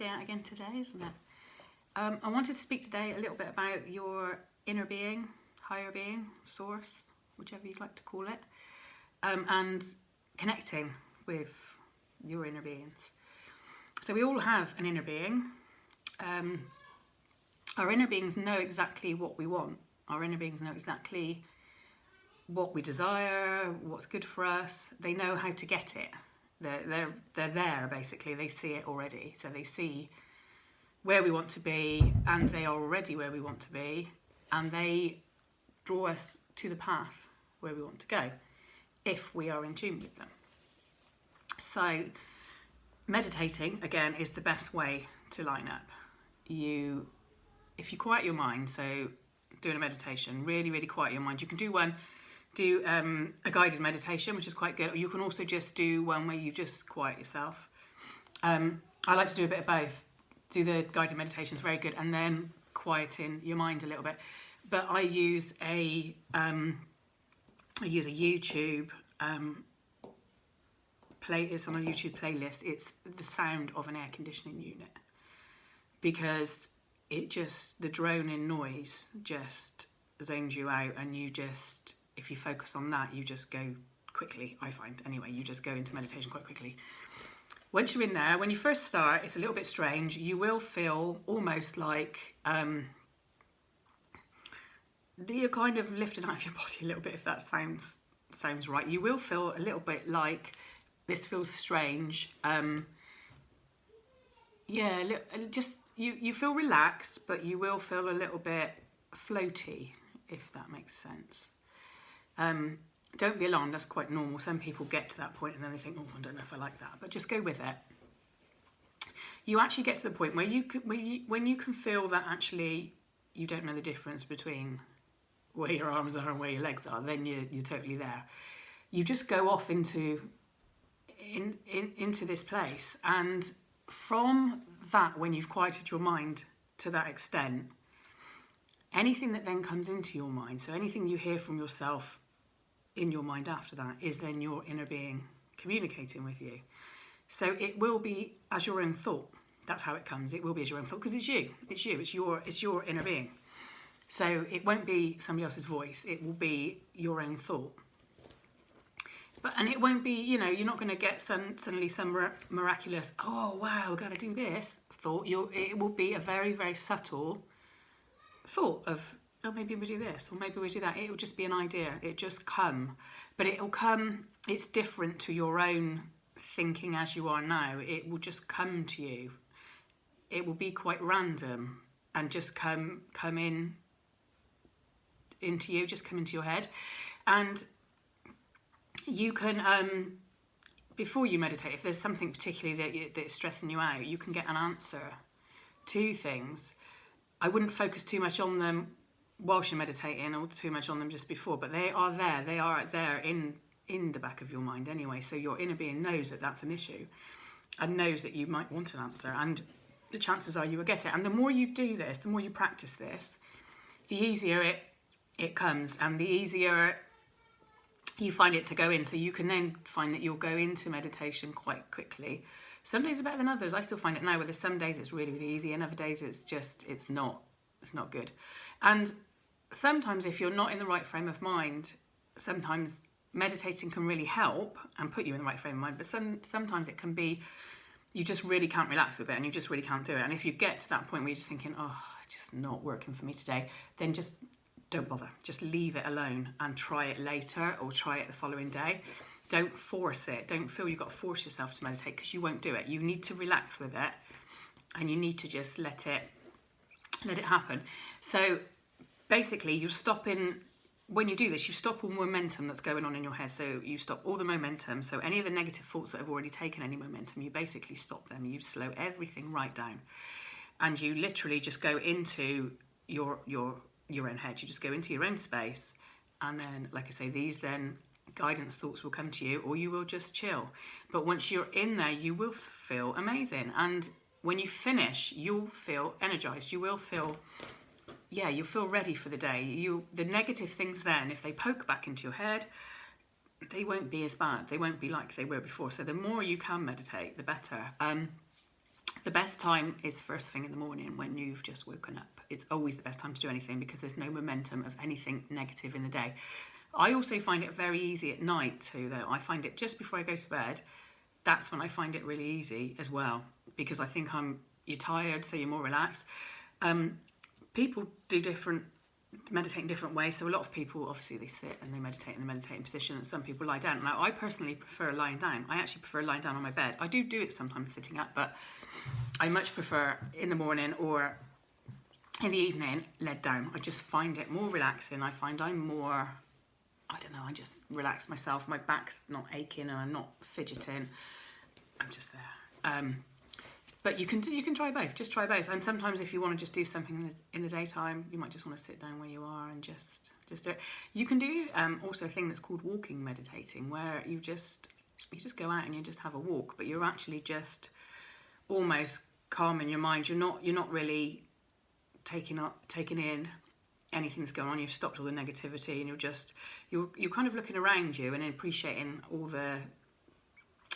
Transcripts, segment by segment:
day out again today, isn't it? I wanted to speak today a little bit about your inner being, higher being, source, whichever you'd like to call it, and connecting with your inner beings. So we all have an inner being. Our inner beings know exactly what we want. Our inner beings know exactly what we desire, what's good for us. They know how to get it. They're there, basically. They see it already. So they see where we want to be, and they are already where we want to be, and they draw us to the path where we want to go if we are in tune with them. So meditating, again, is the best way to line up. If you quiet your mind, so doing a meditation, really quiet your mind. You can do a guided meditation, which is quite good, or you can also just do one where you just quiet yourself. I like to do a bit of both. Do the guided meditation, is very good, and then quieting your mind a little bit. But I use a YouTube it's on a YouTube playlist. It's the sound of an air conditioning unit, because the droning noise just zones you out, and if you focus on that, you just go quickly, I find anyway, you just go into meditation quite quickly. Once you're in there, when you first start, it's a little bit strange. You will feel almost like you're kind of lifting out of your body a little bit, if that sounds right. You will feel a little bit like this feels strange. You feel relaxed, but you will feel a little bit floaty, if that makes sense. Don't be alarmed, that's quite normal. Some people get to that point and then they think, oh, I don't know if I like that, but just go with it. You actually get to the point where when you can feel that actually you don't know the difference between where your arms are and where your legs are, then you're totally there. You just go off into this place, and from that, when you've quieted your mind to that extent, anything that then comes into your mind, so anything you hear from yourself in your mind after that, is then your inner being communicating with you. So it will be as your own thought. That's how it comes. It will be as your own thought, because it's you. It's your inner being. So it won't be somebody else's voice. It will be your own thought. And it won't be, you're not going to get suddenly some miraculous, oh wow, we're going to do this thought. It will be a very, very subtle thought of, oh, maybe we do this, or maybe we do that. It will just be an idea. It just come. But it will come, it's different to your own thinking as you are now. It will just come to you. It will be quite random and just come into you, just come into your head. And you can, before you meditate, if there's something particularly that's stressing you out, you can get an answer to things. I wouldn't focus too much on them whilst you're meditating, or too much on them just before, but they are there. They are there in the back of your mind anyway. So your inner being knows that that's an issue, and knows that you might want an answer, and the chances are you will get it. And the more you do this, the more you practice this, the easier it comes, and the easier you find it to go in. So you can then find that you'll go into meditation quite quickly. Some days are better than others. I still find it now, where there's some days it's really, really easy, and other days it's not good. And sometimes if you're not in the right frame of mind, sometimes meditating can really help and put you in the right frame of mind. But sometimes it can be, you just really can't relax with it, and you just really can't do it. And if you get to that point where you're just thinking, oh, it's just not working for me today, then just don't bother. Just leave it alone and try it later, or try it the following day. Don't force it. Don't feel you've got to force yourself to meditate, because you won't do it. You need to relax with it, and you need to just let it happen. So basically, when you do this, you stop all momentum that's going on in your head. So you stop all the momentum. So any of the negative thoughts that have already taken any momentum, you basically stop them. You slow everything right down, and you literally just go into your own head. You just go into your own space, and then, like I say, these then guidance thoughts will come to you, or you will just chill. But once you're in there, you will feel amazing, and when you finish, you'll feel energized. You will feel, you'll feel ready for the day. The negative things then, if they poke back into your head, they won't be as bad. They won't be like they were before. So the more you can meditate, the better. The best time is first thing in the morning when you've just woken up. It's always the best time to do anything because there's no momentum of anything negative in the day. I also find it very easy at night too, though. I find it just before I go to bed, that's when I find it really easy as well, because I think you're tired, so you're more relaxed. People do meditate in different ways. So a lot of people, obviously, they sit and they meditate in the meditating position, and some people lie down. Now, I personally prefer lying down. I actually prefer lying down on my bed. I do it sometimes sitting up, but I much prefer in the morning or in the evening, laid down. I just find it more relaxing. I find I'm more, I don't know, I just relax myself. My back's not aching and I'm not fidgeting. I'm just there. But you can try both. Just try both. And sometimes if you want to just do something in the daytime, you might just want to sit down where you are and just do it. You can do also a thing that's called walking meditating, where you just go out and you just have a walk, but you're actually just almost calming your mind. You're not really taking in anything that's going on. You've stopped all the negativity, and you're kind of looking around you and appreciating all the.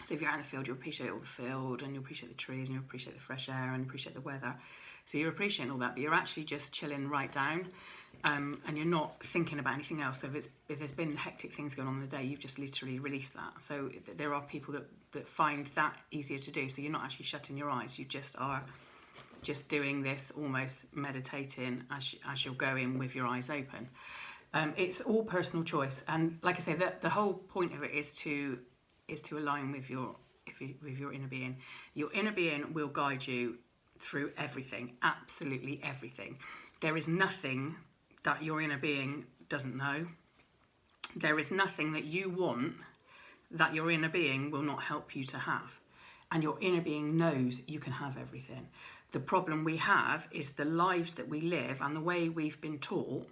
So if you're out in the field, you appreciate all the field, and you appreciate the trees, and you appreciate the fresh air, and appreciate the weather. So you're appreciating all that, but you're actually just chilling right down, and you're not thinking about anything else. So if there's been hectic things going on in the day, you've just literally released that. So there are people that find that easier to do. So you're not actually shutting your eyes. You just are just doing this, almost meditating as you're going with your eyes open. It's all personal choice, and like I say, the whole point of it is to align with your inner being. Your inner being will guide you through everything, absolutely everything. There is nothing that your inner being doesn't know. There is nothing that you want that your inner being will not help you to have. And your inner being knows you can have everything. The problem we have is the lives that we live and the way we've been taught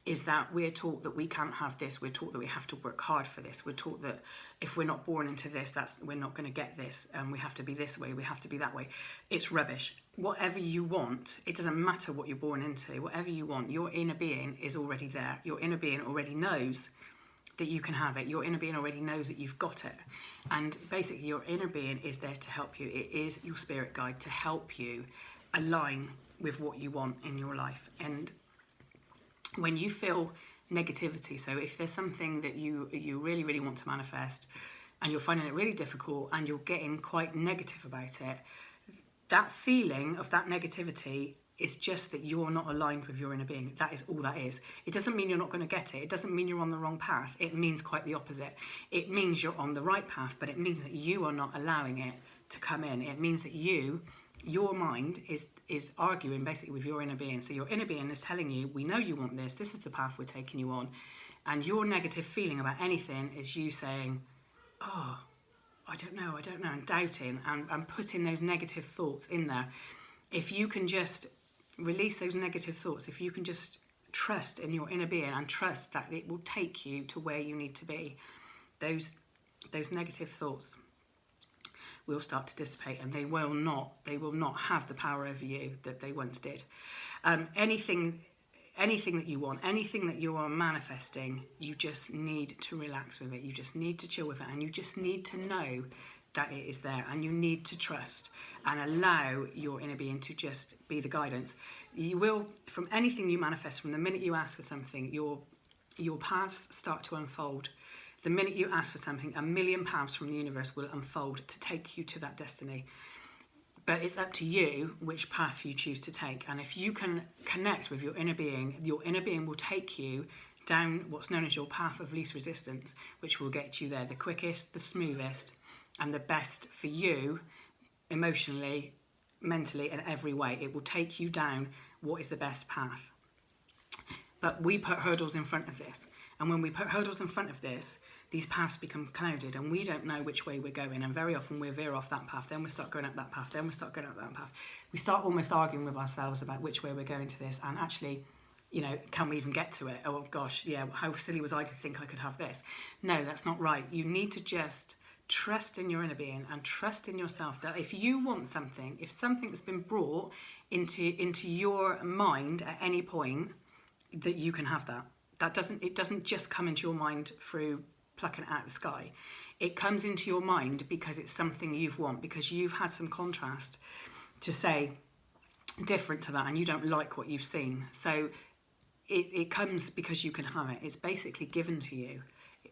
is that we're taught that we can't have this. We're taught that we have to work hard for this. We're taught that if we're not born into this, we're not going to get this. And we have to be this way. We have to be that way. It's rubbish. Whatever you want, it doesn't matter what you're born into. Whatever you want, your inner being is already there. Your inner being already knows that you can have it. Your inner being already knows that you've got it. And basically, your inner being is there to help you. It is your spirit guide to help you align with what you want in your life. And when you feel negativity, so if there's something that you really, really want to manifest and you're finding it really difficult and you're getting quite negative about it, that feeling of that negativity is just that you're not aligned with your inner being. That is all that is. It doesn't mean you're not going to get it. It doesn't mean you're on the wrong path. It means quite the opposite. It means you're on the right path, but it means that you are not allowing it to come in. It means that your mind is arguing basically with your inner being. So your inner being is telling you, we know you want this. This is the path we're taking you on. And your negative feeling about anything is you saying, oh, I don't know, and doubting and putting those negative thoughts in there. If you can just release those negative thoughts, if you can just trust in your inner being and trust that it will take you to where you need to be, those negative thoughts will start to dissipate, and they will not have the power over you that they once did. Anything that you want, anything that you are manifesting, you just need to relax with it. You just need to chill with it, and you just need to know that it is there, and you need to trust and allow your inner being to just be the guidance. You will, from anything you manifest, from the minute you ask for something, your paths start to unfold. The minute you ask for something, 1,000,000 paths from the universe will unfold to take you to that destiny. But it's up to you which path you choose to take. And if you can connect with your inner being will take you down what's known as your path of least resistance, which will get you there the quickest, the smoothest, and the best for you emotionally, mentally, and every way. It will take you down what is the best path. But we put hurdles in front of this. And when we put hurdles in front of this, these paths become clouded and we don't know which way we're going. And very often we veer off that path, then we start going up that path, then we start going up that path. We start almost arguing with ourselves about which way we're going to this. And actually, can we even get to it? Oh gosh, yeah, how silly was I to think I could have this? No, that's not right. You need to just trust in your inner being and trust in yourself that if you want something, if something's been brought into your mind at any point, that you can have that. It doesn't just come into your mind through plucking it out of the sky. It comes into your mind because it's something you've want, because you've had some contrast to say different to that, and you don't like what you've seen. So it comes because you can have it. It's basically given to you.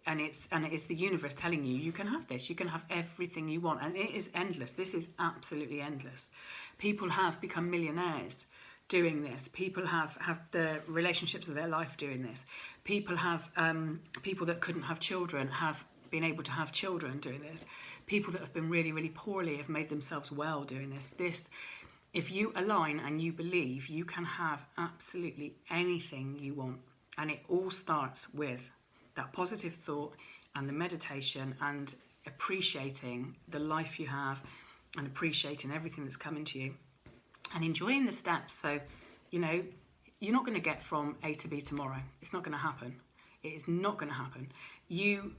And it is the universe telling you, you can have this, you can have everything you want. And it is endless. This is absolutely endless. People have become millionaires doing this. People have the relationships of their life doing this. People have, people that couldn't have children have been able to have children doing this. People that have been really, really poorly have made themselves well doing this. If you align and you believe, you can have absolutely anything you want. And it all starts with that positive thought and the meditation and appreciating the life you have and appreciating everything that's coming to you and enjoying the steps. So, you know, you're not going to get from A to B tomorrow. It's not going to happen. It is not going to happen. You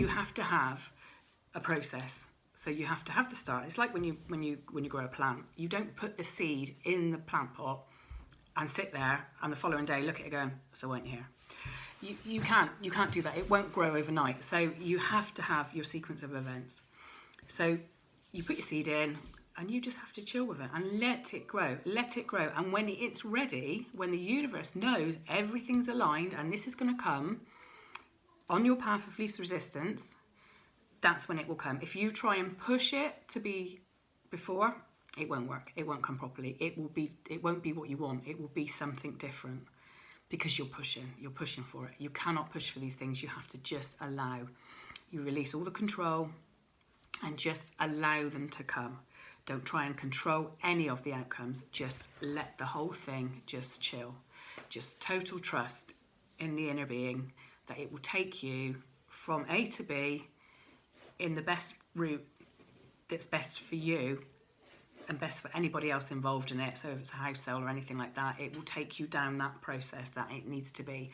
have to have a process. So you have to have the start. It's like when you grow a plant. You don't put the seed in the plant pot and sit there and the following day look at it going, so weren't you here? You can't do that. It won't grow overnight. So you have to have your sequence of events. So you put your seed in and you just have to chill with it and let it grow. Let it grow. And when it's ready, when the universe knows everything's aligned and this is going to come on your path of least resistance, that's when it will come. If you try and push it to be before, it won't work. It won't come properly. It won't be what you want. It will be something different. Because you're pushing for it. You cannot push for these things. You have to just allow. You release all the control and just allow them to come. Don't try and control any of the outcomes. Just let the whole thing just chill. Just total trust in the inner being that it will take you from A to B in the best route that's best for you and best for anybody else involved in it. So if it's a house sale or anything like that, it will take you down that process that it needs to be.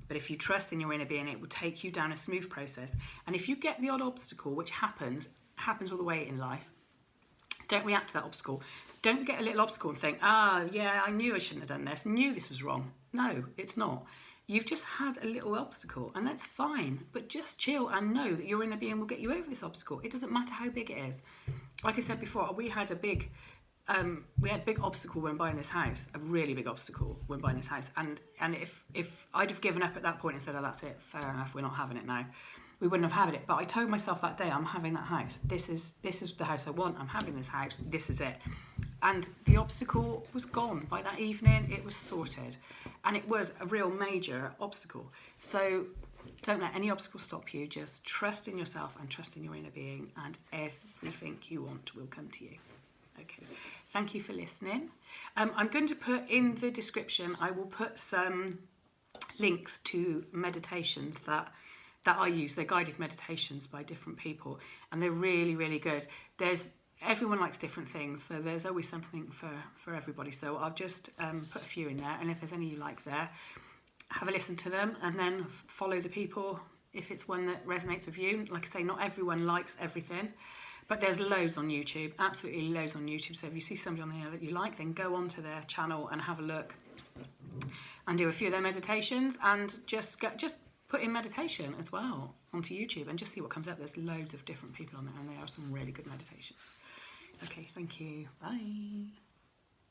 But if you trust in your inner being, it will take you down a smooth process. And if you get the odd obstacle, which happens all the way in life, don't react to that obstacle. Don't get a little obstacle and think, yeah, I knew I shouldn't have done this, knew this was wrong. No, it's not. You've just had a little obstacle and that's fine, but just chill and know that your inner being will get you over this obstacle. It doesn't matter how big it is. Like I said before, we had a big obstacle when buying this house, a really big obstacle when buying this house. And if I'd have given up at that point and said, oh, that's it, fair enough, we're not having it now, we wouldn't have had it. But I told myself that day, I'm having that house. This is the house I want. I'm having this house. This is it. And the obstacle was gone. By that evening, it was sorted. And it was a real major obstacle. So don't let any obstacle stop you. Just trust in yourself and trust in your inner being, and everything you want will come to you. Okay, thank you for listening. I'm going to put in the description, I will put some links to meditations that I use. They're guided meditations by different people, and they're really, really good. Everyone likes different things, so there's always something for everybody. So I'll just put a few in there, and if there's any you like there, have a listen to them, and then follow the people if it's one that resonates with you. Like I say, not everyone likes everything, but there's loads on YouTube, absolutely loads on YouTube. So if you see somebody on there that you like, then go onto their channel and have a look and do a few of their meditations, and just put in meditation as well onto YouTube and just see what comes up. There's loads of different people on there, and there are some really good meditations. Okay, thank you. Bye.